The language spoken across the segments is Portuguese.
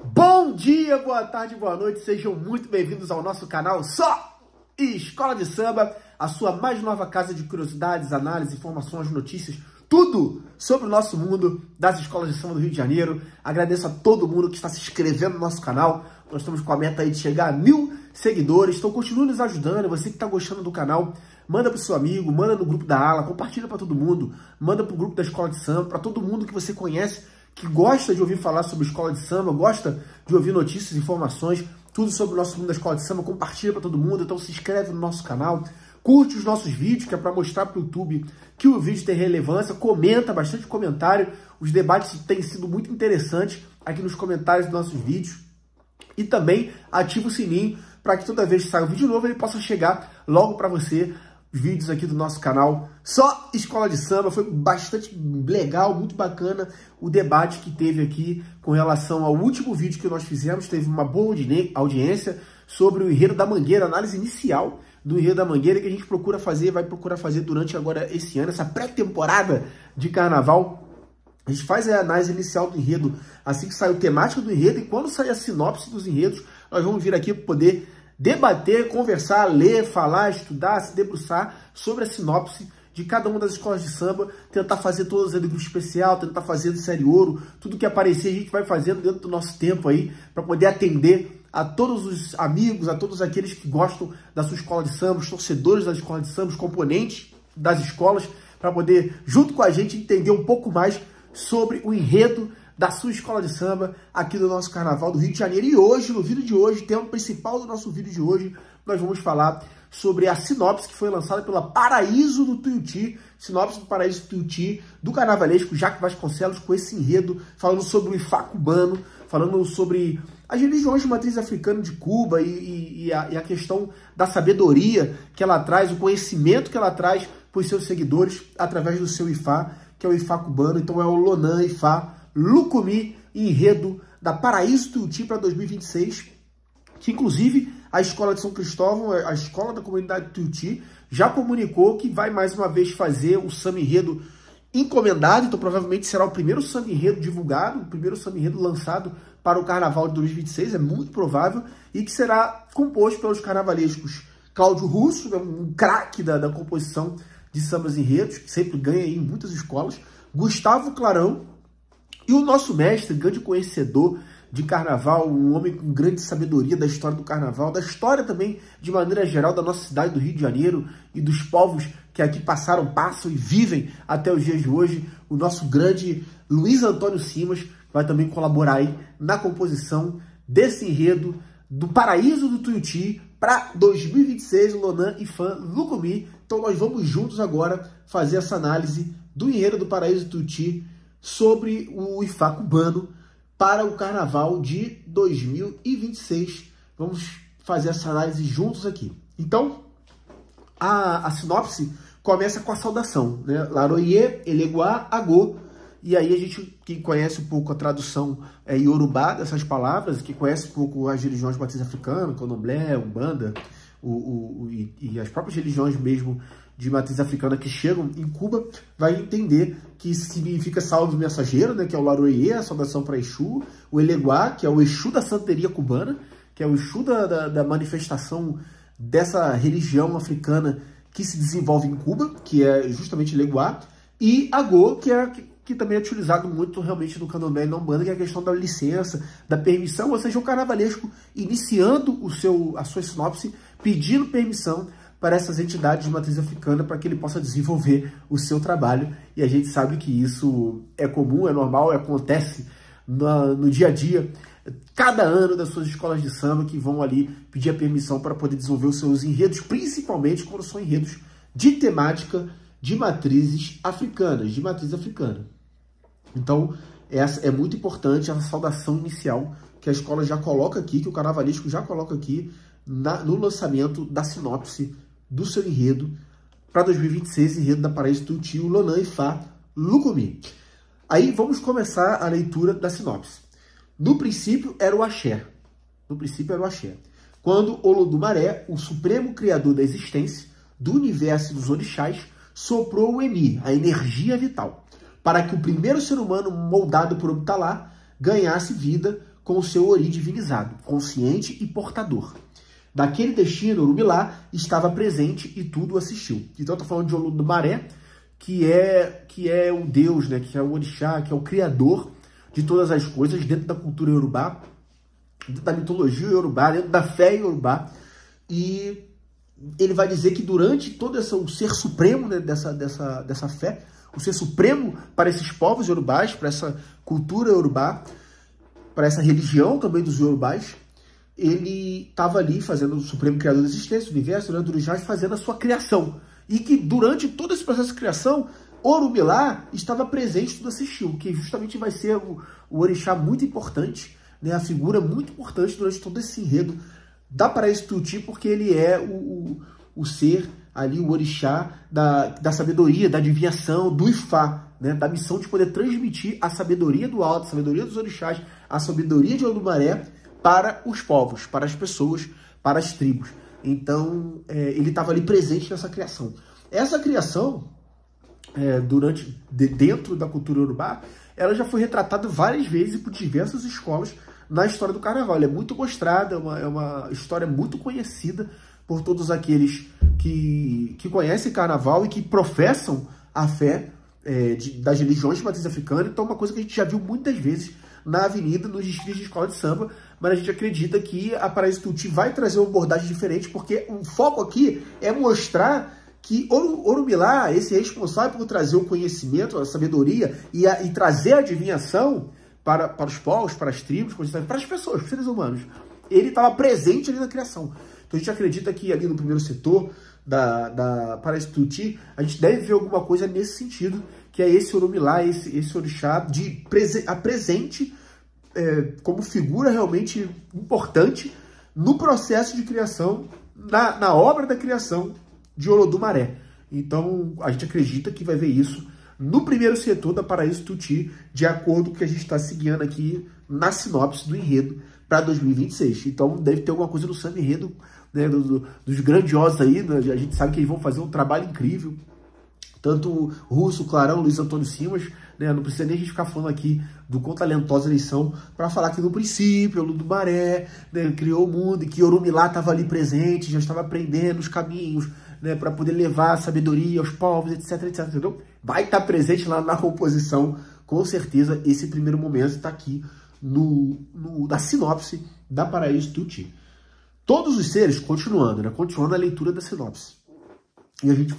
Bom dia, boa tarde, boa noite, sejam muito bem-vindos ao nosso canal Só Escola de Samba, a sua mais nova casa de curiosidades, análises, informações, notícias, tudo sobre o nosso mundo das escolas de samba do Rio de Janeiro. Agradeço a todo mundo que está se inscrevendo no nosso canal, nós estamos com a meta aí de chegar a 1000 seguidores, então continue nos ajudando. Você que está gostando do canal, manda para o seu amigo, manda no grupo da ala, compartilha para todo mundo, manda para o grupo da escola de samba, para todo mundo que você conhece, que gosta de ouvir falar sobre escola de samba, gosta de ouvir notícias, informações, tudo sobre o nosso mundo da escola de samba, compartilha para todo mundo. Então se inscreve no nosso canal, curte os nossos vídeos, que é para mostrar para o YouTube que o vídeo tem relevância, comenta, bastante comentário, os debates têm sido muito interessantes aqui nos comentários dos nossos vídeos, e também ativa o sininho para que toda vez que sair um vídeo novo ele possa chegar logo para você. Vídeos aqui do nosso canal Só Escola de Samba. Foi bastante legal, muito bacana o debate que teve aqui com relação ao último vídeo que nós fizemos. Teve uma boa audiência sobre o Enredo da Mangueira, análise inicial do Enredo da Mangueira, que a gente vai procurar fazer durante agora esse ano, essa pré-temporada de carnaval. A gente faz a análise inicial do enredo assim que sai o temático do enredo, e quando sair a sinopse dos enredos, nós vamos vir aqui para poder debater, conversar, ler, falar, estudar, se debruçar sobre a sinopse de cada uma das escolas de samba, tentar fazer todas em grupo especial, tentar fazer de série ouro, tudo que aparecer a gente vai fazendo dentro do nosso tempo aí, para poder atender a todos os amigos, a todos aqueles que gostam da sua escola de samba, os torcedores da escola de samba, os componentes das escolas, para poder, junto com a gente, entender um pouco mais sobre o enredo da sua escola de samba aqui do nosso Carnaval do Rio de Janeiro. E hoje, no vídeo de hoje, tema principal do nosso vídeo de hoje, nós vamos falar sobre a sinopse que foi lançada pela Paraíso do Tuiuti, sinopse do Paraíso do Tuiuti, do carnavalesco Jaque Vasconcelos, com esse enredo, falando sobre o Ifá cubano, falando sobre as religiões de matriz africana de Cuba e a questão da sabedoria que ela traz, o conhecimento que ela traz para os seus seguidores através do seu Ifá, que é o Ifá cubano. Então é o Lonan Ifá Lucumi, enredo da Paraíso Tuiuti para 2026, que inclusive a Escola de São Cristóvão, a escola da comunidade Tuiuti, já comunicou que vai mais uma vez fazer o samba enredo encomendado. Então provavelmente será o primeiro samba enredo divulgado, o primeiro samba enredo lançado para o Carnaval de 2026, é muito provável, e que será composto pelos carnavalescos Cláudio Russo, um craque da composição de sambas enredos, que sempre ganha em muitas escolas, Gustavo Clarão, e o nosso mestre, grande conhecedor de carnaval, um homem com grande sabedoria da história do carnaval, da história também, de maneira geral, da nossa cidade do Rio de Janeiro e dos povos que aqui passaram, passam e vivem até os dias de hoje, o nosso grande Luiz Antônio Simas, vai também colaborar aí na composição desse enredo do Paraíso do Tuiuti para 2026, Lonan Ifá Lucumi. Então nós vamos juntos agora fazer essa análise do enredo do Paraíso do Tuiuti sobre o Ifá cubano para o Carnaval de 2026. Vamos fazer essa análise juntos aqui. Então, a sinopse começa com a saudação, né? Laroye, Eleguá, Agô. E aí a gente que conhece um pouco a tradução iorubá dessas palavras, que conhece um pouco as religiões de matriz africana, Candomblé, Umbanda, e as próprias religiões mesmo de matriz africana que chegam em Cuba, vai entender que significa salve mensageiro, né, que é o Laroye, a saudação para Exu, o Eleguá, que é o Exu da santeria cubana, que é o Exu da manifestação dessa religião africana que se desenvolve em Cuba, que é justamente Eleguá, e Agô, que também é utilizado muito realmente no Candomblé e na Umbanda, que é a questão da licença, da permissão, ou seja, o carnavalesco iniciando a sua sinopse, pedindo permissão para essas entidades de matriz africana para que ele possa desenvolver o seu trabalho. E a gente sabe que isso é comum, é normal, acontece no dia a dia, cada ano das suas escolas de samba que vão ali pedir a permissão para poder desenvolver os seus enredos, principalmente quando são enredos de temática de matrizes africanas, de matriz africana. Então, essa é muito importante, a saudação inicial que a escola já coloca aqui, que o carnavalesco já coloca aqui no lançamento da sinopse do seu enredo para 2026, enredo da Paraíso do Tuiuti, o Lonan Ifá Lucumi. Aí vamos começar a leitura da sinopse. No princípio era o axé. No princípio era o axé. Quando Olodumaré, o supremo criador da existência, do universo e dos orixás, soprou o Eni, a energia vital, para que o primeiro ser humano moldado por Obtalá ganhasse vida com o seu ori divinizado, consciente e portador. Daquele destino, Orumilá estava presente e tudo assistiu. Então, eu estou falando de Olodumaré, que é o Deus, né? Que é o orixá, que é o criador de todas as coisas dentro da cultura iorubá, dentro da mitologia iorubá, dentro da fé iorubá. E ele vai dizer que durante todo o ser supremo, né, dessa fé, o ser supremo para esses povos iorubás, para essa cultura iorubá, para essa religião também dos iorubás, ele estava ali fazendo o supremo criador da existência, do universo, né, do orixá, fazendo a sua criação. E que durante todo esse processo de criação, Orumilá estava presente, tudo assistiu, que justamente vai ser o orixá muito importante, né, a figura muito importante durante todo esse enredo da Paraíso Tuti, porque ele é o ser ali, o orixá da sabedoria, da adivinhação, do Ifá, né, da missão de poder transmitir a sabedoria do alto, a sabedoria dos orixás, a sabedoria de Olodumaré para os povos, para as pessoas, para as tribos. Então, ele estava ali presente nessa criação. Essa criação, dentro da cultura iorubá, ela já foi retratada várias vezes por diversas escolas na história do carnaval. Ela é muito mostrada, é uma história muito conhecida por todos aqueles que conhecem carnaval e que professam a fé das religiões de matriz africana. Então, é uma coisa que a gente já viu muitas vezes na avenida, nos desfiles de escola de samba, mas a gente acredita que a Paraíso Tuti vai trazer uma abordagem diferente, porque o foco aqui é mostrar que Orumilá, esse responsável por trazer o conhecimento, a sabedoria e trazer a adivinhação para os povos, para as tribos, para as pessoas, para os seres humanos, ele estava presente ali na criação. Então a gente acredita que ali no primeiro setor da Paraíso Tuti, a gente deve ver alguma coisa nesse sentido, que é esse Orumilá, esse orixá presente como figura realmente importante no processo de criação, na obra da criação de Olodumaré. Então, a gente acredita que vai ver isso no primeiro setor da Paraíso Tuti, de acordo com o que a gente está seguindo aqui na sinopse do enredo para 2026. Então, deve ter alguma coisa no samba enredo, né, dos grandiosos aí, né? A gente sabe que eles vão fazer um trabalho incrível. Tanto o Russo, Clarão, Luiz Antônio Simas, né? Não precisa nem a gente ficar falando aqui do quão talentosa eles são, para falar que no princípio, Olodumaré, né, criou o mundo e que Orumilá estava ali presente, já estava aprendendo os caminhos, né, para poder levar a sabedoria aos povos, etc, etc. Entendeu? Vai estar presente lá na composição, com certeza. Esse primeiro momento está aqui na sinopse da Paraíso Tuti. Todos os seres, continuando a leitura da sinopse. E a gente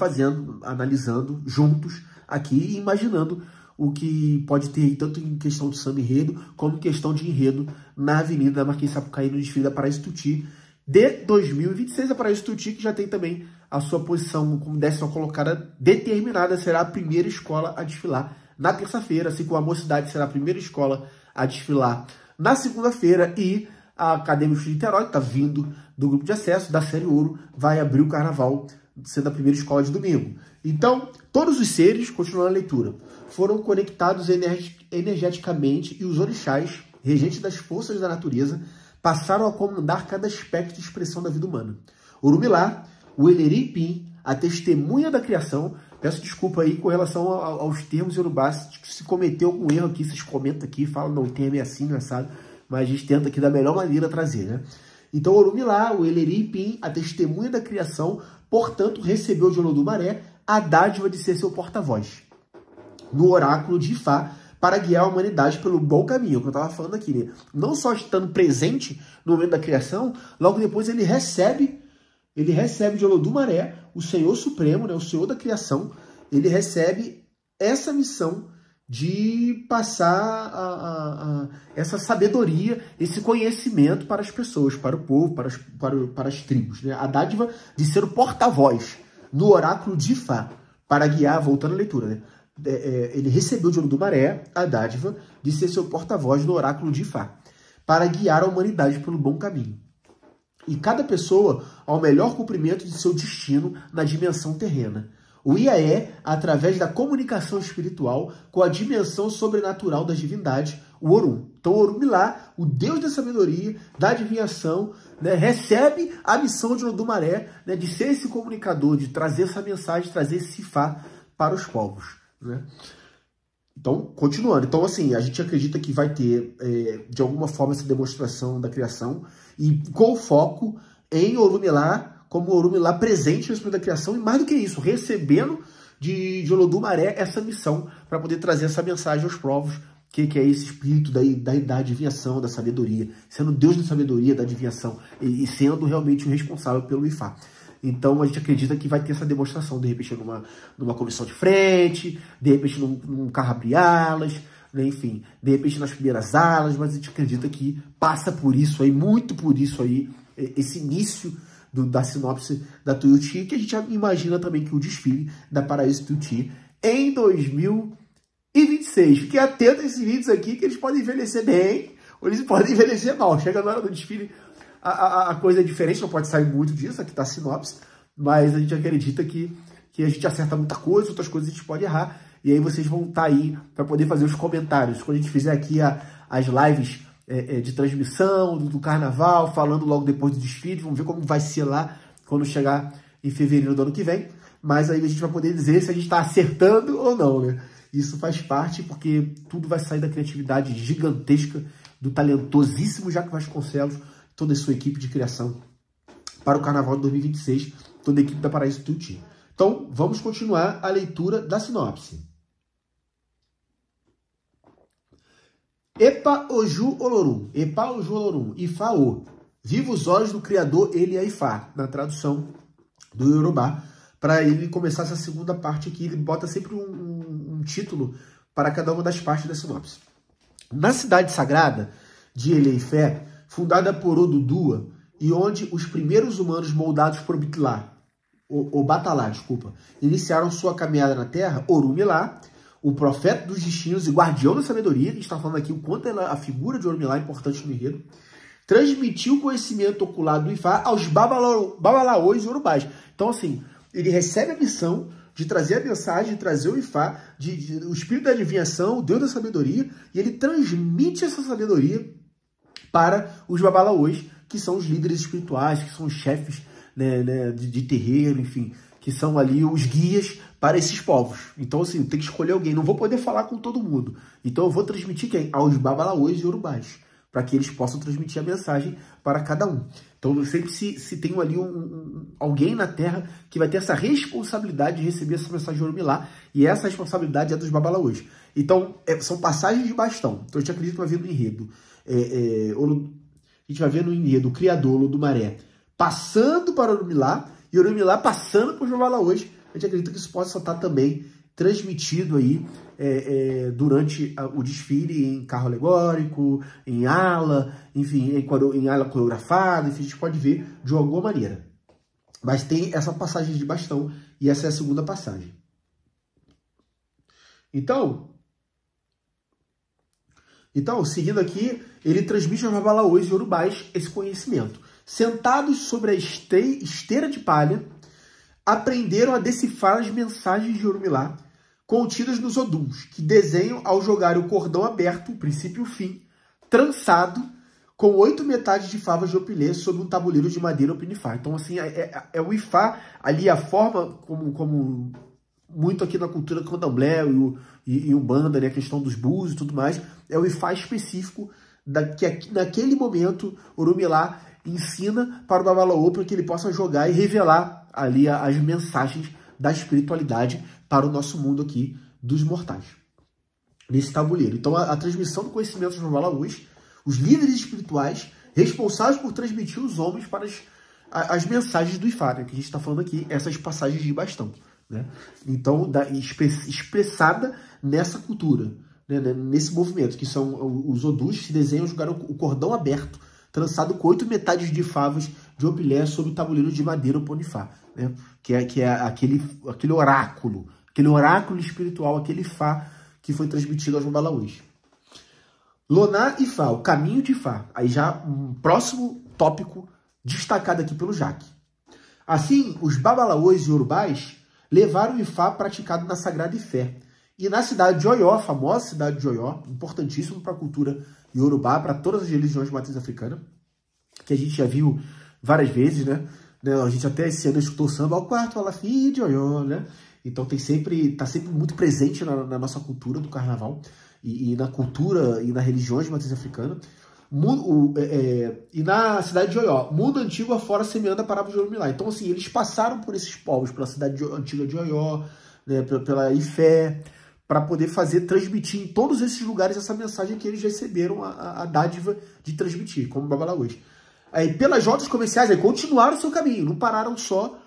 analisando juntos aqui e imaginando o que pode ter tanto em questão de samba enredo, como em questão de enredo na Avenida Marquês de Sapucaí, no desfile da Paraíso Tuti de 2026. A Paraíso Tuti, que já tem também a sua posição como 10ª colocada determinada, será a primeira escola a desfilar na terça-feira, assim como a Mocidade será a primeira escola a desfilar na segunda-feira, e a Acadêmica de Niterói, que está vindo do grupo de acesso da Série Ouro, vai abrir o carnaval, sendo a primeira escola de domingo. Então, todos os seres, continuando a leitura, foram conectados energeticamente, e os orixás, regentes das forças da natureza, passaram a comandar cada aspecto e expressão da vida humana. Orumilá, o Eleripim, a testemunha da criação. Peço desculpa aí com relação aos termos iorubás, se cometeu algum erro aqui, vocês comentam aqui, falam, não, o termo é assim, não é assado, mas a gente tenta aqui da melhor maneira trazer, né? Então, Orumilá, o Eleripim, a testemunha da criação, portanto, recebeu de Olodumaré a dádiva de ser seu porta-voz no oráculo de Ifá, para guiar a humanidade pelo bom caminho, que eu estava falando aqui, né? Não só estando presente no momento da criação, logo depois ele recebe de Olodumaré, o Senhor Supremo, né, o Senhor da criação, ele recebe essa missão de passar essa sabedoria, esse conhecimento para as pessoas, para o povo, para as tribos, né? A dádiva de ser o porta-voz no oráculo de Ifá, para guiar, voltando à leitura, né? Ele recebeu de Olodumaré a dádiva de ser seu porta-voz no oráculo de Ifá, para guiar a humanidade pelo bom caminho. E cada pessoa ao melhor cumprimento de seu destino na dimensão terrena. O Iaé, através da comunicação espiritual com a dimensão sobrenatural das divindades, o Orum. Então, Orumilá, o Deus da sabedoria, da adivinhação, né, recebe a missão de Olodumaré, né, de ser esse comunicador, de trazer essa mensagem, trazer esse Ifá para os povos, né? Então, continuando. Então, assim, a gente acredita que vai ter, de alguma forma, essa demonstração da criação e com foco em Orumilá, como Orumilá presente no espírito da criação e, mais do que isso, recebendo de Olodumaré essa missão para poder trazer essa mensagem aos povos, que é esse espírito da adivinhação, da sabedoria, sendo Deus da sabedoria, da adivinhação e sendo realmente o responsável pelo Ifá. Então, a gente acredita que vai ter essa demonstração, de repente, numa comissão de frente, de repente, num carro abre-alas, né? Enfim, de repente, nas primeiras alas, mas a gente acredita que passa por isso aí, muito por isso aí, esse início da sinopse da Tuiuti, que a gente imagina também que o desfile da Paraíso Tuiuti em 2026. Fiquem atentos a esses vídeos aqui, que eles podem envelhecer bem, ou eles podem envelhecer mal. Chega na hora do desfile, a coisa é diferente, não pode sair muito disso, aqui está a sinopse, mas a gente acredita que a gente acerta muita coisa, outras coisas a gente pode errar, e aí vocês vão estar aí para poder fazer os comentários. Quando a gente fizer aqui as lives de transmissão do carnaval, falando logo depois do desfile, vamos ver como vai ser lá quando chegar em fevereiro do ano que vem, mas aí a gente vai poder dizer se a gente está acertando ou não, né? Isso faz parte, porque tudo vai sair da criatividade gigantesca do talentosíssimo Jaque Vasconcelos, toda a sua equipe de criação para o Carnaval de 2026, toda a equipe da Paraíso Tuiuti. Então, vamos continuar a leitura da sinopse. Epa Oju Olorum, Epa Oju Olorum, Ifá O. Viva os olhos do Criador, ele é Ifá, na tradução do Yorubá. Para ele começar essa segunda parte aqui, ele bota sempre um título para cada uma das partes da sinopse. Na cidade sagrada de Eleifé, fundada por Odudua, e onde os primeiros humanos moldados por Batalá, iniciaram sua caminhada na Terra, Orumilá, o profeta dos destinos e guardião da sabedoria, a gente está falando aqui o quanto a figura de Orumilá é importante no enredo, transmitiu o conhecimento ocular do Ifá aos babalaôs e urubás. Então, assim, ele recebe a missão de trazer a mensagem, de trazer o Ifá, o espírito da adivinhação, o Deus da sabedoria, e ele transmite essa sabedoria para os babalaôs, que são os líderes espirituais, que são os chefes, né, de terreiro, enfim, que são ali os guias para esses povos. Então, assim, tem que escolher alguém. Não vou poder falar com todo mundo. Então, eu vou transmitir quem? Aos babalaôs e urubás, para que eles possam transmitir a mensagem para cada um. Então, sempre se tem ali alguém na Terra que vai ter essa responsabilidade de receber essa mensagem de Orumilá, e essa responsabilidade é dos babalaôs. Então, são passagens de bastão. Então, a gente acredita que vai ver no enredo. A gente vai ver no enredo o Criador, Olodumaré, passando para Orumilá, e Orumilá passando para os babalaôs. A gente acredita que isso pode estar também transmitido aí durante o desfile em carro alegórico, em ala, enfim, em ala coreografada, enfim, a gente pode ver de alguma maneira. Mas tem essa passagem de bastão, e essa é a segunda passagem. Então, seguindo aqui, ele transmite aos babalaôs e urubás esse conhecimento. Sentados sobre a esteira de palha, aprenderam a decifrar as mensagens de Orumilá contidas nos oduns, que desenham ao jogar o cordão aberto, o princípio e o fim, trançado com 8 metades de favas de opilê sobre um tabuleiro de madeira opinifá. Então, assim, é o Ifá, ali a forma, como muito aqui na cultura candomblé e Umbanda, né, a questão dos búzios e tudo mais, é o Ifá específico que naquele momento Orumilá ensina para o babalaô para que ele possa jogar e revelar ali as mensagens da espiritualidade para o nosso mundo aqui dos mortais, nesse tabuleiro. Então, a transmissão do conhecimento dos babalaôs, os líderes espirituais responsáveis por transmitir os homens para as mensagens do Ifá, né, que a gente está falando aqui, essas passagens de bastão, né? Então, expressada nessa cultura, né, nesse movimento, que são os odus que desenham jogar o cordão aberto, trançado com 8 metades de favas de opilé sobre o tabuleiro de madeira oponifá, né? Que é aquele oráculo espiritual, aquele Ifá que foi transmitido aos babalaôs. Loná Ifá, o caminho de Ifá. Aí já um próximo tópico destacado aqui pelo Jaque. Assim, os babalaôs e urubás levaram o Ifá praticado na Sagrada Ifé. E na cidade de Oió, a famosa cidade de Oió, importantíssimo para a cultura iorubá, para todas as religiões de matriz africana, que a gente já viu várias vezes, né? A gente até esse ano escutou o samba ao quarto Alafim de Oió, né? Então tá sempre muito presente na nossa cultura do carnaval e na cultura e na religião de matriz africana. E na cidade de Oió, mundo antigo afora semeando a parábola de Orumilá. Então, assim, eles passaram por esses povos, pela cidade antiga de Oió, né, pela Ifé, para poder transmitir em todos esses lugares essa mensagem que eles receberam a dádiva de transmitir, como Babalaús. Aí, pelas rotas comerciais, aí continuaram o seu caminho, não pararam só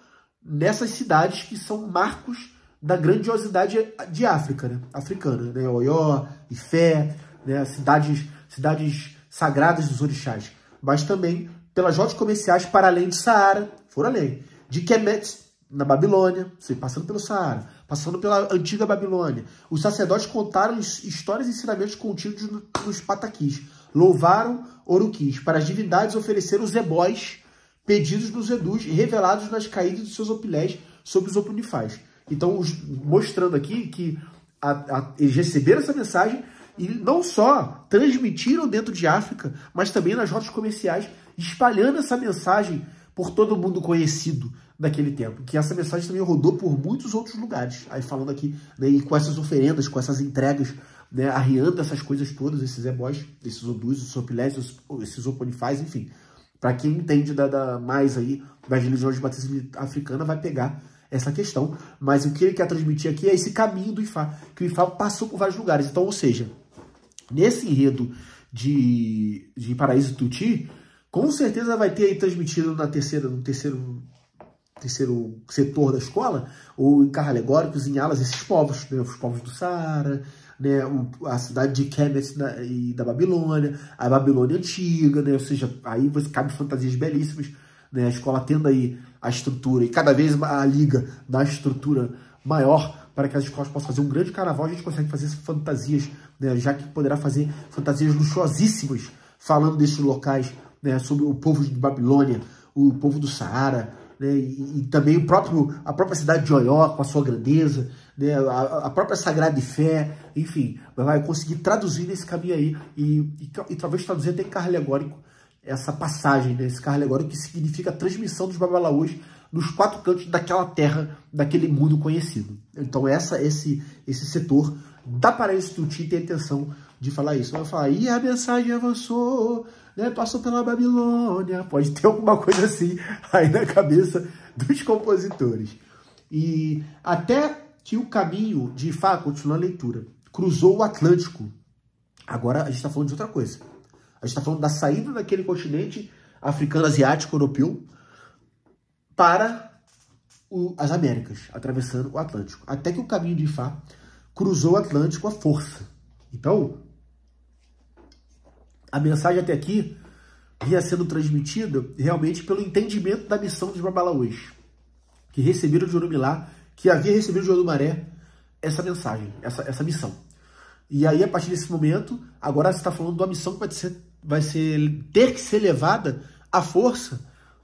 nessas cidades que são marcos da grandiosidade de África, né? Africana, né? Oió, Ifé, né? cidades sagradas dos orixás, mas também pelas rotas comerciais para além de Saara, foram além, de Kemet, na Babilônia, passando pelo Saara, passando pela antiga Babilônia. Os sacerdotes contaram histórias e ensinamentos contidos nos pataquis, louvaram Oruquis, para as divindades ofereceram os ebós, pedidos nos edus, revelados nas caídas dos seus opilés sobre os opunifais. Então, mostrando aqui que eles receberam essa mensagem e não só transmitiram dentro de África, mas também nas rotas comerciais, espalhando essa mensagem por todo mundo conhecido daquele tempo. Que essa mensagem também rodou por muitos outros lugares. Aí falando aqui, né, e com essas oferendas, com essas entregas, né, arriando essas coisas todas, esses ebós, esses odus, esses opilés, esses oponifais, enfim. Para quem entende mais aí das religiões de matriz africana, vai pegar essa questão. Mas o que ele quer transmitir aqui é esse caminho do Ifá, que o Ifá passou por vários lugares. Então, ou seja, nesse enredo de Paraíso Tuti, com certeza vai ter aí transmitido no terceiro setor da escola, ou em carros alegóricos, em alas, esses povos, né, os povos do Saara, né, a cidade de Kemet e da Babilônia, a Babilônia antiga, né, ou seja, aí cabe fantasias belíssimas, né, a escola tendo aí a estrutura, e cada vez a liga dá estrutura maior para que as escolas possam fazer um grande carnaval. A gente consegue fazer fantasias, né, já que poderá fazer fantasias luxuosíssimas, falando desses locais, né, sobre o povo de Babilônia, o povo do Saara, né, e também a própria cidade de Oió, com a sua grandeza, né, a própria Sagrada Ifé, enfim, vai conseguir traduzir nesse caminho aí, e talvez traduzir até em carro alegórico, essa passagem, né, esse carro alegórico que significa a transmissão dos babalaús nos 4 cantos daquela terra, daquele mundo conhecido. Então esse setor da Paraíso Tuti tem a intenção de falar isso. Vai falar, e a mensagem avançou, né, passou pela Babilônia, pode ter alguma coisa assim aí na cabeça dos compositores. E até que o caminho de Ifá, continua a leitura, cruzou o Atlântico. Agora a gente está falando de outra coisa. A gente está falando da saída daquele continente africano, asiático, europeu, para as Américas, atravessando o Atlântico. Até que o caminho de Ifá cruzou o Atlântico à força. Então, a mensagem até aqui vinha sendo transmitida realmente pelo entendimento da missão dos babalaús, que receberam de Orumilá, que havia recebido de Odumaré essa mensagem, essa missão. E aí, a partir desse momento, agora você está falando de uma missão que vai ter que ser levada à força,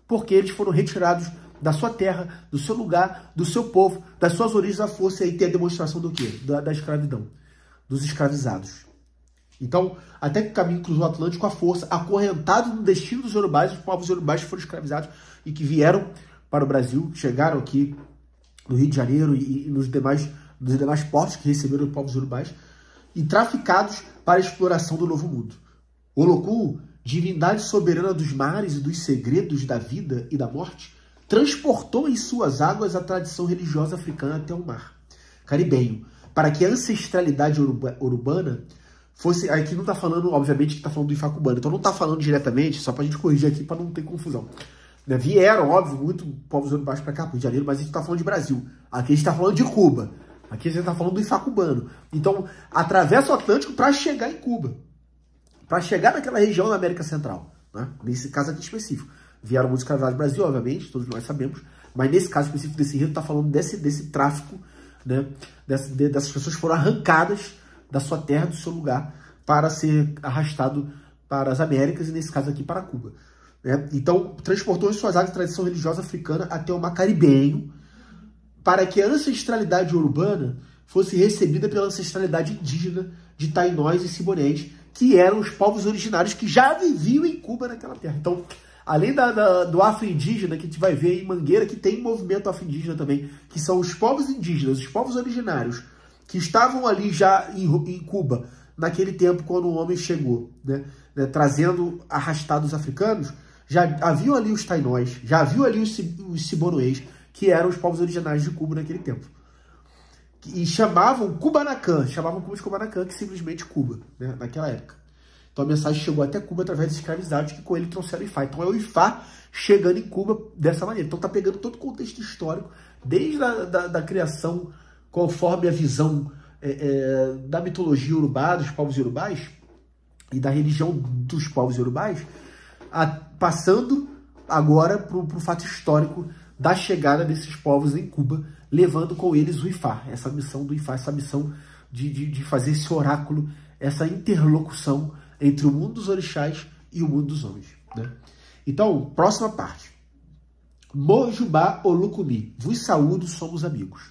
porque eles foram retirados da sua terra, do seu lugar, do seu povo, das suas origens à força, e aí tem a demonstração do quê? Da escravidão, dos escravizados. Então, até que o caminho cruzou o Atlântico à força, acorrentado no destino dos Yorubás, os povos Yorubás que foram escravizados e que vieram para o Brasil, chegaram aqui no Rio de Janeiro e nos demais portos que receberam os povos Yorubás, e traficados para a exploração do Novo Mundo. Oloku, divindade soberana dos mares e dos segredos da vida e da morte, transportou em suas águas a tradição religiosa africana até o mar caribenho, para que a ancestralidade urubana fosse... Aqui não está falando, obviamente, que está falando do Ifá cubano, então não está falando diretamente, só para a gente corrigir aqui, para não ter confusão. Né? Vieram, óbvio, muito povos urubais para cá, para o Rio de Janeiro, mas a gente está falando de Brasil. Aqui a gente está falando de Cuba. Aqui a gente está falando do Ifá cubano. Então, atravessa o Atlântico para chegar em Cuba. Para chegar naquela região da América Central. Né? Nesse caso aqui específico. Vieram muitos escravizados do Brasil, obviamente, todos nós sabemos. Mas nesse caso específico desse enredo, está falando desse tráfico, né? Dessas pessoas que foram arrancadas da sua terra, do seu lugar, para ser arrastado para as Américas, e nesse caso aqui para Cuba. Né? Então, transportou em suas águas a tradição religiosa africana até o mar caribenho, para que a ancestralidade urbana fosse recebida pela ancestralidade indígena de tainós e cibonenses, que eram os povos originários que já viviam em Cuba naquela terra. Então, além do afro-indígena, que a gente vai ver em Mangueira, que tem movimento afro-indígena também, que são os povos indígenas, os povos originários, que estavam ali já em Cuba, naquele tempo quando o homem chegou, né, trazendo arrastados africanos, já haviam ali os tainós, já haviam ali os cibonoês, que eram os povos originários de Cuba naquele tempo. E chamavam Cuba de Kubanacan, que simplesmente Cuba, né, naquela época. Então a mensagem chegou até Cuba através dos escravizados que com ele trouxeram o IFA. Então é o IFA chegando em Cuba dessa maneira. Então tá pegando todo o contexto histórico, desde da criação, conforme a visão da mitologia iorubá, dos povos iorubás, e da religião dos povos iorubás, passando agora para o fato histórico da chegada desses povos em Cuba, levando com eles o IFA, essa missão do IFA, essa missão de fazer esse oráculo, essa interlocução entre o mundo dos orixás e o mundo dos homens, né? Então, próxima parte. Mojubá Olukumi, vos saúdo, somos amigos.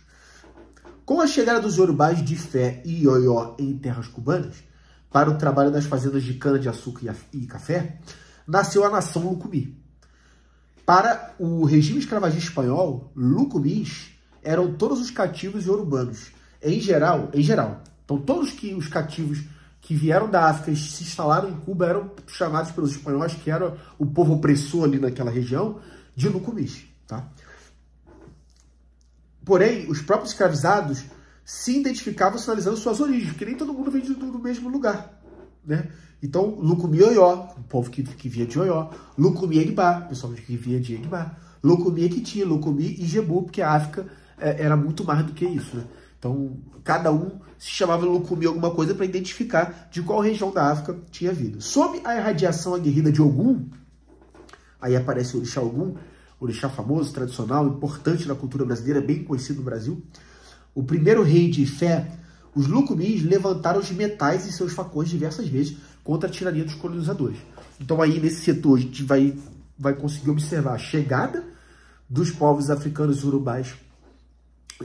Com a chegada dos iorubás de Fé e Ioió em terras cubanas, para o trabalho das fazendas de cana-de-açúcar e café, nasceu a nação Lucumí. Para o regime escravagista espanhol, Lucumis eram todos os cativos iorubanos, em geral. Então, todos os cativos que vieram da África e se instalaram em Cuba eram chamados pelos espanhóis, que era o povo opressor ali naquela região, de Lucumis, tá? Porém, os próprios escravizados se identificavam sinalizando suas origens, porque nem todo mundo vem do mesmo lugar, né? Então, Lucumi Ioió, o povo que via de Ioió, Lucumi Egbá, o pessoal que via de Egbá, Lucumi Equiti, Lucumi Ijebu, porque a África era muito mais do que isso, né? Então, cada um se chamava Lucumi alguma coisa para identificar de qual região da África tinha vindo. Sob a irradiação aguerrida de Ogum, aí aparece o orixá Ogum, orixá famoso, tradicional, importante na cultura brasileira, bem conhecido no Brasil. O primeiro rei de Fé, os Lucumis levantaram os metais em seus facões diversas vezes contra a tirania dos colonizadores. Então aí nesse setor a gente vai conseguir observar a chegada dos povos africanos e urubais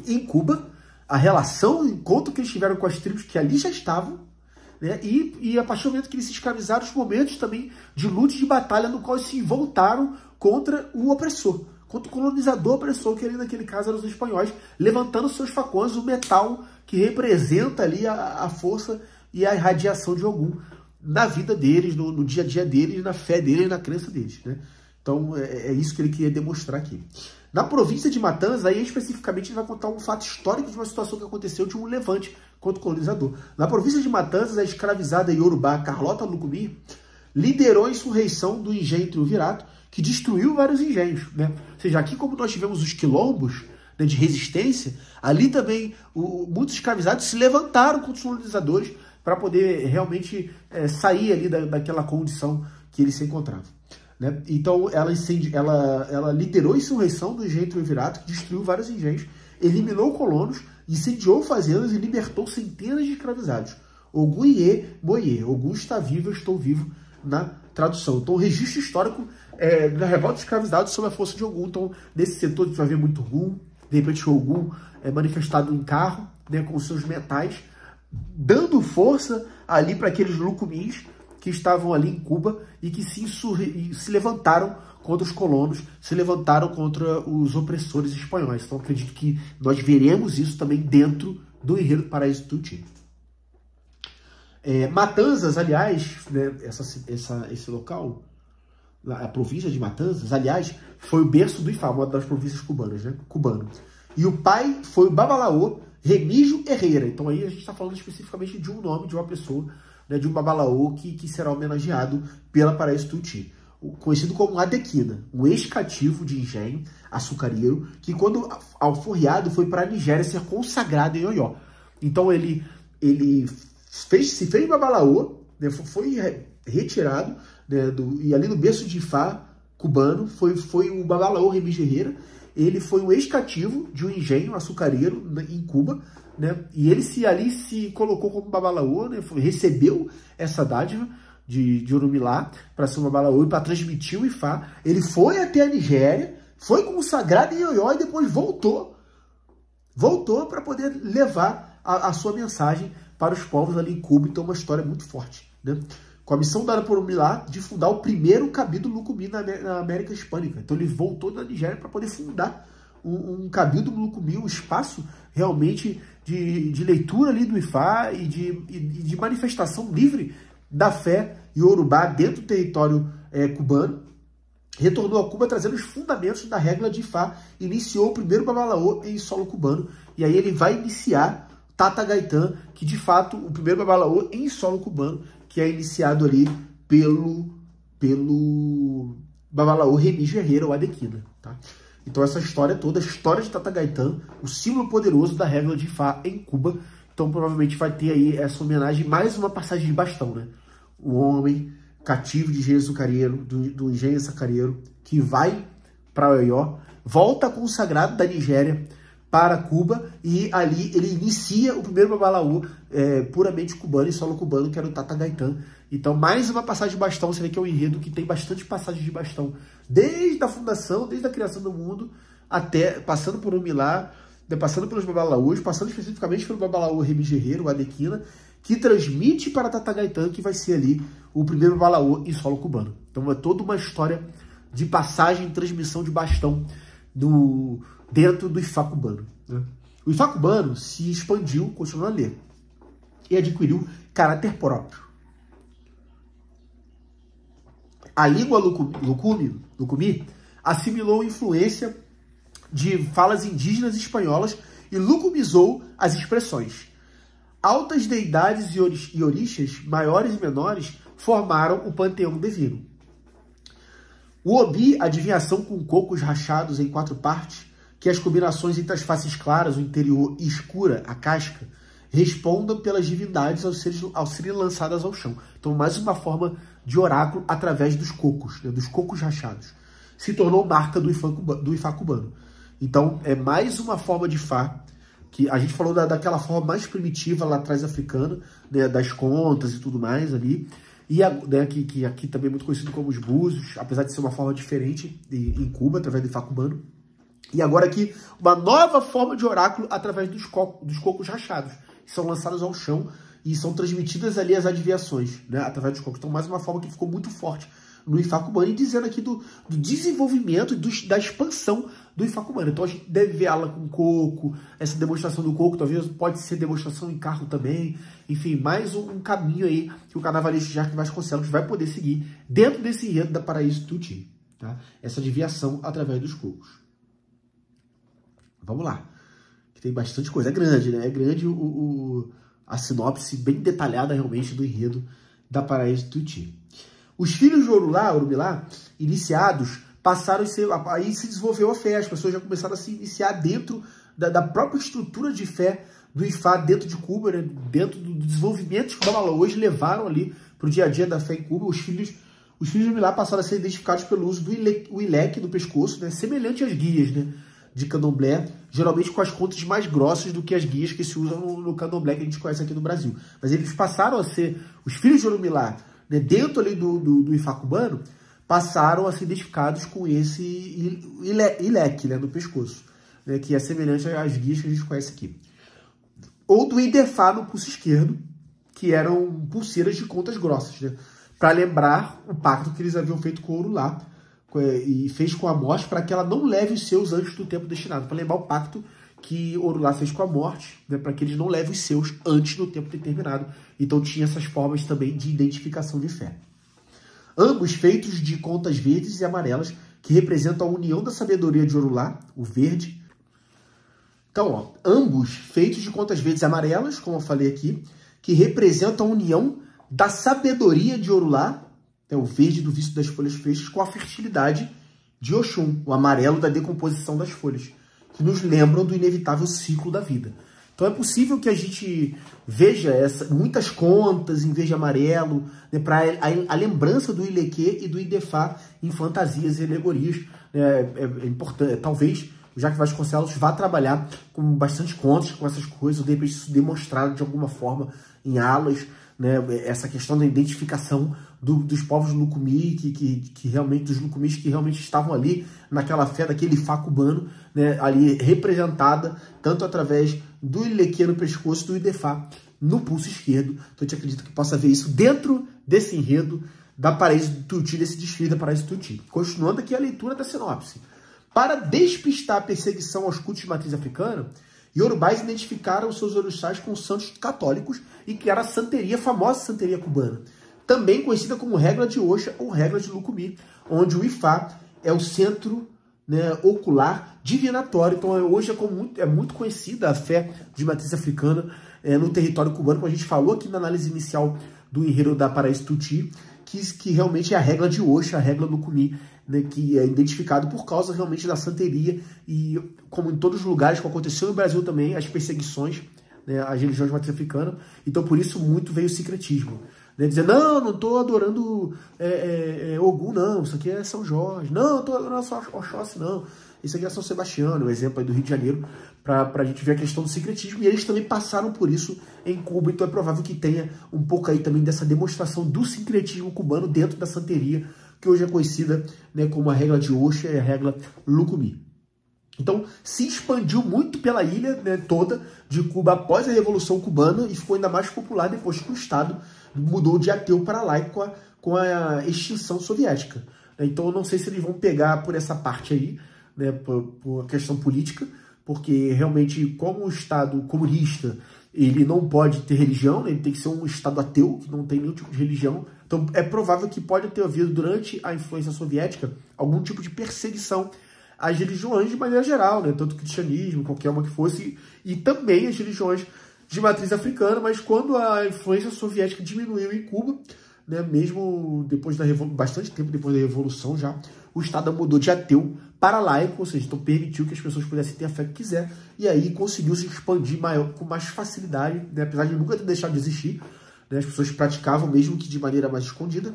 em Cuba, a relação, o encontro que eles tiveram com as tribos que ali já estavam, né? E a partir do momento que eles se escravizaram, os momentos também de luta e de batalha no qual eles se voltaram contra o opressor, contra o colonizador opressor, que ali naquele caso eram os espanhóis, levantando seus facões, o metal que representa ali a força e a irradiação de Ogum na vida deles, no dia a dia deles, na fé deles, na crença deles, né? Então é isso que ele queria demonstrar aqui. Na província de Matanzas, aí especificamente ele vai contar um fato histórico de uma situação que aconteceu de um levante contra o colonizador. Na província de Matanzas, a escravizada iorubá Carlota Lucumi liderou a insurreição do engenho triunvirato, que destruiu vários engenhos, né? Ou seja, aqui como nós tivemos os quilombos, né, de resistência, ali também muitos escravizados se levantaram contra os colonizadores para poder realmente sair ali daquela condição que eles se encontravam, né? Então ela liderou a insurreição do engenho triunvirato, que destruiu vários engenhos, eliminou colonos, incendiou fazendas e libertou centenas de escravizados. Ogum Iê Moiê, Ogum está vivo, eu estou vivo, na tradução. Então, o registro histórico da revolta dos escravizados sob a força de Ogum. Então, nesse setor a gente vai ver muito Ogum, de repente o Ogum manifestado em carro, né, com seus metais, dando força ali para aqueles Lucumis que estavam ali em Cuba e que se levantaram contra os colonos, se levantaram contra os opressores espanhóis. Então, acredito que nós veremos isso também dentro do Enredo do Paraíso Tuti. Matanzas, aliás, né, esse local, a província de Matanzas, aliás, foi o berço do IFA, uma das províncias cubanas, né, cubano. E o pai foi o Babalaô Remígio Herrera. Então aí a gente está falando especificamente de um nome, de uma pessoa, né, de um Babalaô que será homenageado pela Paraíso Tuti, conhecido como Adequina, um ex-cativo de engenho açucareiro, que quando alforriado foi para a Nigéria ser consagrado em Ioió. Então ele se fez Babalaô, né, foi retirado, né, e ali no berço de Ifá cubano foi o Babalaô Remígio Herrera. Ele foi um ex-cativo de um engenho açucareiro em Cuba, né, e ele se colocou como Babalaô, né, recebeu essa dádiva de Orumilá para ser um Babalaô e para transmitir o Ifá. Ele foi até a Nigéria, foi consagrado em Ioió e depois voltou para poder levar a sua mensagem para os povos ali em Cuba. Então, uma história muito forte, né? com a missão dada por Umilá de fundar o primeiro cabildo Lucumí na América Hispânica. Então ele voltou da Nigéria para poder fundar um cabildo Lucumí, um espaço realmente de leitura ali do Ifá e de manifestação livre da fé iorubá dentro do território cubano. Retornou a Cuba trazendo os fundamentos da regra de Ifá, iniciou o primeiro babalaô em solo cubano, e aí ele vai iniciar Tata Gaitán, que de fato o primeiro babalaô em solo cubano, que é iniciado ali pelo babalaô Remígio Herrera, ou Adequina, tá? Então essa história toda, a história de Tata Gaitán, o símbolo poderoso da regra de Ifá em Cuba. Então provavelmente vai ter aí essa homenagem, mais uma passagem de bastão, né? O homem cativo de engenho açucareiro, do engenho açucareiro, que vai para Oió, volta consagrado da Nigéria para Cuba, e ali ele inicia o primeiro babalaô puramente cubano e solo cubano, que era o Tata Gaitán. Então, mais uma passagem de bastão. Você vê que é um enredo que tem bastante passagem de bastão, desde a fundação, desde a criação do mundo, até passando por Umilá, passando pelos babalaôs, passando especificamente pelo babalaô Remígio Herrera, o Adequina, que transmite para Tata Gaitán, que vai ser ali o primeiro babalaô em solo cubano. Então é toda uma história de passagem e transmissão de bastão dentro do Ifá cubano, né? O Ifá cubano se expandiu, continuou a ler, e adquiriu caráter próprio. A língua Lucumí assimilou influência de falas indígenas e espanholas e lucumizou as expressões. Altas deidades e orixás, maiores e menores, formaram o panteão divino. O Obi, adivinhação com cocos rachados em 4 partes, que as combinações entre as faces claras, o interior, e escura, a casca, respondam pelas divindades ao serem lançadas ao chão. Então, mais uma forma de oráculo através dos cocos, né, dos cocos rachados. Se tornou marca do Ifá cubano. Então, é mais uma forma de Ifá, que a gente falou daquela forma mais primitiva lá atrás africana, né, das contas e tudo mais ali, e né, que aqui também é muito conhecido como os búzios, apesar de ser uma forma diferente em Cuba, através do Ifá cubano. E agora aqui, uma nova forma de oráculo através dos cocos rachados, que são lançados ao chão e são transmitidas ali as adivinhações, né, através dos cocos. Então, mais uma forma que ficou muito forte no Ifá cubano, e dizendo aqui do desenvolvimento e da expansão do Ifá cubano. Então a gente deve ver ela com coco, essa demonstração do coco, talvez pode ser demonstração em carro também. Enfim, mais um caminho aí que o carnavalesco Jarque Vasconcelos vai poder seguir dentro desse enredo da Paraíso Tuti, tá? Essa adivinhação através dos cocos. Vamos lá, que tem bastante coisa. É grande, né? É grande a sinopse bem detalhada realmente do enredo da Paraíso Tuti. Os filhos de Orumilá, iniciados, passaram a ser... Aí se desenvolveu a fé, as pessoas já começaram a se iniciar dentro da própria estrutura de fé do Ifá dentro de Cuba, né? Dentro do desenvolvimento que os babalaôs levaram ali para o dia a dia da fé em Cuba. Os filhos de Orumilá passaram a ser identificados pelo uso do ileque no pescoço, né? Semelhante às guias, né, de candomblé, geralmente com as contas mais grossas do que as guias que se usam no candomblé que a gente conhece aqui no Brasil. Mas eles passaram a ser, os filhos de Orumilá, né, dentro ali do Ifá cubano, passaram a ser identificados com esse ileque, né, no pescoço, né, que é semelhante às guias que a gente conhece aqui. Ou do Idefá no pulso esquerdo, que eram pulseiras de contas grossas, né, para lembrar o pacto que eles haviam feito com Orulá, e fez com a morte para que ela não leve os seus antes do tempo destinado, para lembrar o pacto que Orulá fez com a morte, né, para que eles não levem os seus antes do tempo determinado. Então tinha essas formas também de identificação de fé. Ambos feitos de contas verdes e amarelas, que representam a união da sabedoria de Orulá, o verde. Então, ó, ambos feitos de contas verdes e amarelas, como eu falei aqui, que representam a união da sabedoria de Orulá, né, o verde do vício das folhas frescas, com a fertilidade de Oxum, o amarelo da decomposição das folhas, que nos lembram do inevitável ciclo da vida. Então é possível que a gente veja muitas contas em verde e amarelo, né, para a lembrança do Ileque e do Idefá em fantasias e alegorias. É importante, talvez o Jarque Vasconcelos vá trabalhar com bastante contas com essas coisas, ou de repente isso demonstrado de alguma forma em alas, né, essa questão da identificação dos povos Lucumí, que realmente, dos Lucumis que realmente estavam ali naquela fé daquele Ifá cubano, né, ali representada tanto através do Ileque no pescoço, do Idefá no pulso esquerdo. Então a gente acredita que possa ver isso dentro desse enredo da Paraíso do Tuti, desse desfile da Paraíso do Tuti. Continuando aqui a leitura da sinopse. Para despistar a perseguição aos cultos de matriz africana, iorubás identificaram seus orixás com santos católicos e criaram a santeria, a famosa santeria cubana, também conhecida como Régua de Oxa ou Régua de Lucumi, onde o Ifá é o centro, né, ocular divinatório. Então hoje é muito conhecida a fé de matriz africana no território cubano, como a gente falou aqui na análise inicial do enredo da Paraíso Tuti, que realmente é a Régua de Oxa, a Régua Lucumi, né, que é identificado por causa realmente da santeria e, como em todos os lugares que aconteceu no Brasil também, as perseguições, né, às religiões de matriz africana. Então por isso muito veio o sincretismo. Né, dizer, não estou adorando Ogum, não, isso aqui é São Jorge, não estou adorando Oxóssi, não, isso aqui é São Sebastião, o exemplo aí do Rio de Janeiro, para a gente ver a questão do sincretismo, e eles também passaram por isso em Cuba, então é provável que tenha um pouco aí também dessa demonstração do sincretismo cubano dentro da santeria, que hoje é conhecida, né, como a Régua de Oxa e a Régua Lucumi. Então, se expandiu muito pela ilha, né, toda de Cuba após a Revolução Cubana e ficou ainda mais popular depois que o Estado mudou de ateu para laico com a extinção soviética. Então, eu não sei se eles vão pegar por essa parte aí, né, por questão política, porque realmente, como o Estado comunista, ele não pode ter religião, né, ele tem que ser um Estado ateu, que não tem nenhum tipo de religião. Então, é provável que pode ter havido, durante a influência soviética, algum tipo de perseguição às religiões de maneira geral, né? Tanto o cristianismo, qualquer uma que fosse, e também as religiões de matriz africana, mas quando a influência soviética diminuiu em Cuba, né, mesmo depois bastante tempo depois da Revolução já, o Estado mudou de ateu para laico, ou seja, então permitiu que as pessoas pudessem ter a fé que quiser, e aí conseguiu se expandir com mais facilidade, né, apesar de nunca ter deixado de existir, né, as pessoas praticavam, mesmo que de maneira mais escondida,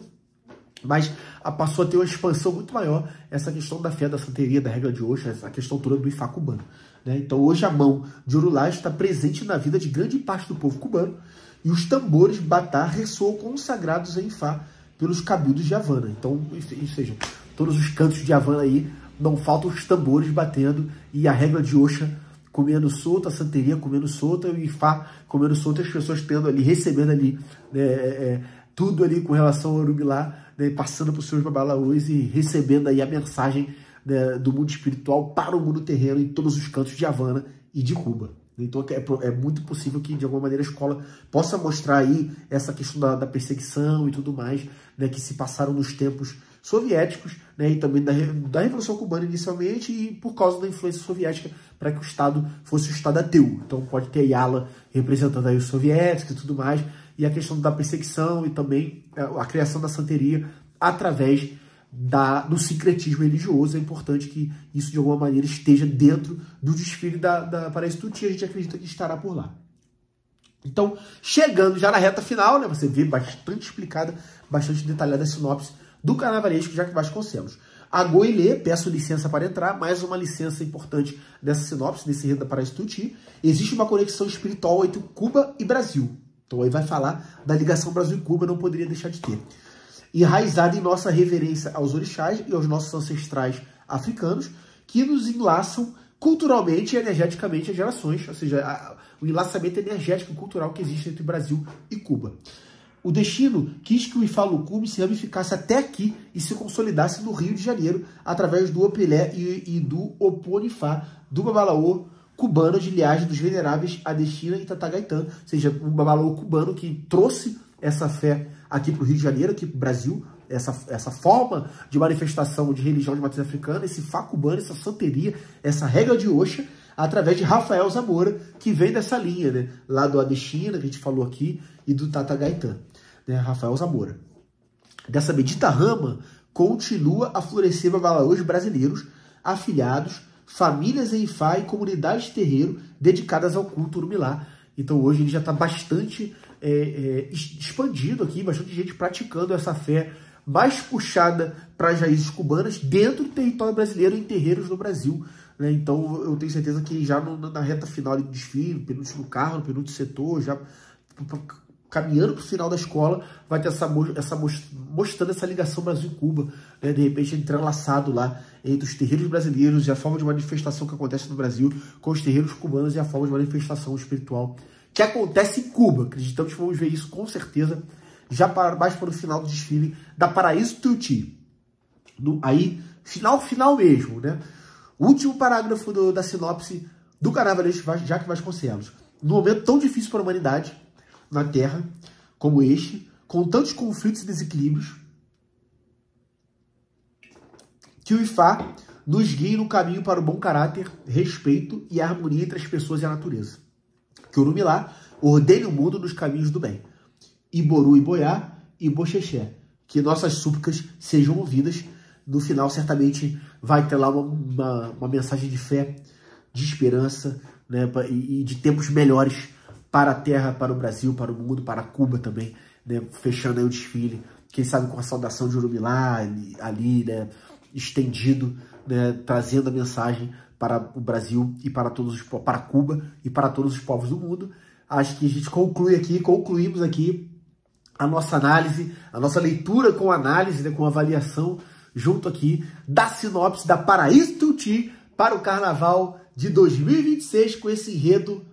mas passou a ter uma expansão muito maior essa questão da fé, da santeria, da Régua de Oxa, essa questão toda do Ifá cubano. Né? Então hoje a mão de Orulá está presente na vida de grande parte do povo cubano e os tambores batá ressoam consagrados em Ifá pelos cabildos de Havana. Então, ou seja, todos os cantos de Havana aí, não faltam os tambores batendo e a Régua de Oxa comendo solta, a santeria comendo solta, e o Ifá comendo solta, as pessoas tendo ali, recebendo ali, né, tudo ali com relação ao Orubilá, né, passando por seus babalaús e recebendo aí a mensagem, né, do mundo espiritual para o mundo terreno em todos os cantos de Havana e de Cuba. Então é muito possível que, de alguma maneira, a escola possa mostrar aí essa questão da perseguição e tudo mais, né, que se passaram nos tempos soviéticos, né, e também da Revolução Cubana inicialmente, e por causa da influência soviética, para que o Estado fosse o Estado ateu. Então pode ter Yala representando aí os soviéticos e tudo mais, e a questão da perseguição e também a criação da santeria através do sincretismo religioso. É importante que isso, de alguma maneira, esteja dentro do desfile da Paraíso Tuti, a gente acredita que estará por lá. Então, chegando já na reta final, né, você vê bastante explicada, bastante detalhada a sinopse do carnavalesco Jacques Vasconcelos. Agora e peço licença para entrar, mais uma licença importante dessa sinopse, desse enredo da Paraíso Tuti. Existe uma conexão espiritual entre Cuba e Brasil. Então aí vai falar da ligação Brasil e Cuba, não poderia deixar de ter. Enraizada em nossa reverência aos orixás e aos nossos ancestrais africanos, que nos enlaçam culturalmente e energeticamente as gerações, ou seja, o enlaçamento energético e cultural que existe entre Brasil e Cuba. O destino quis que o Ifá Lucumi se ramificasse até aqui e se consolidasse no Rio de Janeiro através do Opilé e do Oponifá, do Babalaô cubano de linhagem dos veneráveis Adestina e Tatagaitã, ou seja, um babalaô cubano que trouxe essa fé aqui para o Rio de Janeiro, aqui para o Brasil, essa forma de manifestação de religião de matriz africana, esse Ifá cubano, essa santeria, essa Régua de Oxa, através de Rafael Zamora, que vem dessa linha, né, lá do Adestina, que a gente falou aqui, e do Tatagaitã, né, Rafael Zamora. Dessa bendita rama, continua a florescer babalaôs brasileiros, afiliados, famílias em Ifá e comunidades de terreiro dedicadas ao culto Urumilá. Então hoje ele já está bastante expandido aqui, bastante gente praticando essa fé mais puxada para as raízes cubanas dentro do território brasileiro, em terreiros no Brasil. Né? Então eu tenho certeza que já na reta final do desfile, penúltimo carro, no penúltimo setor, já caminhando para o final da escola, vai ter mostrando essa ligação Brasil e Cuba, né? De repente entrelaçado lá entre os terreiros brasileiros e a forma de manifestação que acontece no Brasil com os terreiros cubanos e a forma de manifestação espiritual que acontece em Cuba. Acreditamos que vamos ver isso com certeza já mais para o final do desfile da Paraíso Tuiuti. Aí, final mesmo, né? O último parágrafo da sinopse do carnavalesco Jaque Vasconcelos. Num momento tão difícil para a humanidade, na Terra, como este, com tantos conflitos e desequilíbrios, que o Ifá nos guie no caminho para o bom caráter, respeito e harmonia entre as pessoas e a natureza. Que Orumilá ordene o mundo nos caminhos do bem. Iboru, Iboiá e Boxexé. Que nossas súplicas sejam ouvidas. No final, certamente, vai ter lá uma mensagem de fé, de esperança, né, e de tempos melhores para a Terra, para o Brasil, para o mundo, para Cuba também, né, fechando aí o desfile. Quem sabe com a saudação de Orumilá ali, né, estendido, né, trazendo a mensagem para o Brasil e para para Cuba e para todos os povos do mundo. Acho que a gente concluímos aqui a nossa análise, a nossa leitura com análise, né, com avaliação, junto aqui da sinopse da Paraíso Tuiuti para o Carnaval de 2026, com esse enredo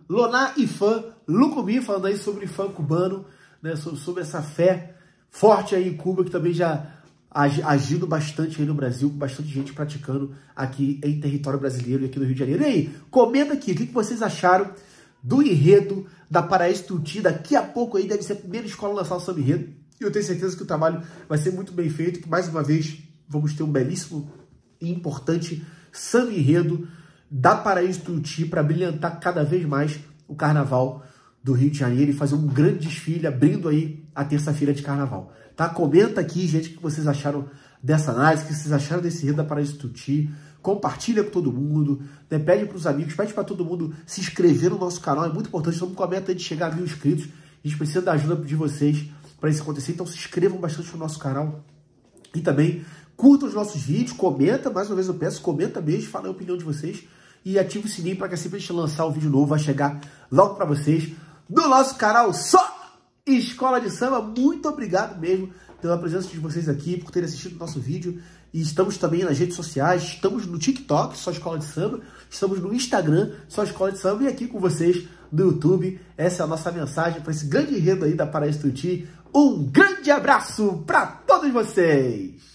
Loná e Fã, Lucumí, falando aí sobre fã cubano, né, sobre essa fé forte aí em Cuba, que também já agindo bastante aí no Brasil, com bastante gente praticando aqui em território brasileiro e aqui no Rio de Janeiro. E aí, comenta aqui, o que vocês acharam do enredo da Paraíso Tuiuti? Daqui a pouco aí deve ser a primeira escola a lançar o samba enredo, e eu tenho certeza que o trabalho vai ser muito bem feito, que mais uma vez vamos ter um belíssimo e importante samba enredo da Paraíso Tuiuti para brilhantar cada vez mais o Carnaval do Rio de Janeiro e fazer um grande desfile, abrindo aí a terça-feira de Carnaval. Tá? Comenta aqui, gente, o que vocês acharam dessa análise, o que vocês acharam desse enredo da Paraíso Tuiuti. Compartilha com todo mundo, né? Pede para os amigos, pede para todo mundo se inscrever no nosso canal, é muito importante. Estamos com a meta de chegar a 1000 inscritos. A gente precisa da ajuda de vocês para isso acontecer, então se inscrevam bastante no nosso canal. E também curtam os nossos vídeos, comenta, mais uma vez eu peço, comenta mesmo, fala a opinião de vocês. E ativa o sininho para que sempre a gente lançar um vídeo novo, vai chegar logo para vocês no nosso canal Só Escola de Samba. Muito obrigado mesmo pela presença de vocês aqui, por terem assistido o nosso vídeo. E estamos também nas redes sociais, estamos no TikTok, Só Escola de Samba, estamos no Instagram, Só Escola de Samba, e aqui com vocês no YouTube. Essa é a nossa mensagem para esse grande enredo aí da Paraíso Tuiuti. Um grande abraço para todos vocês!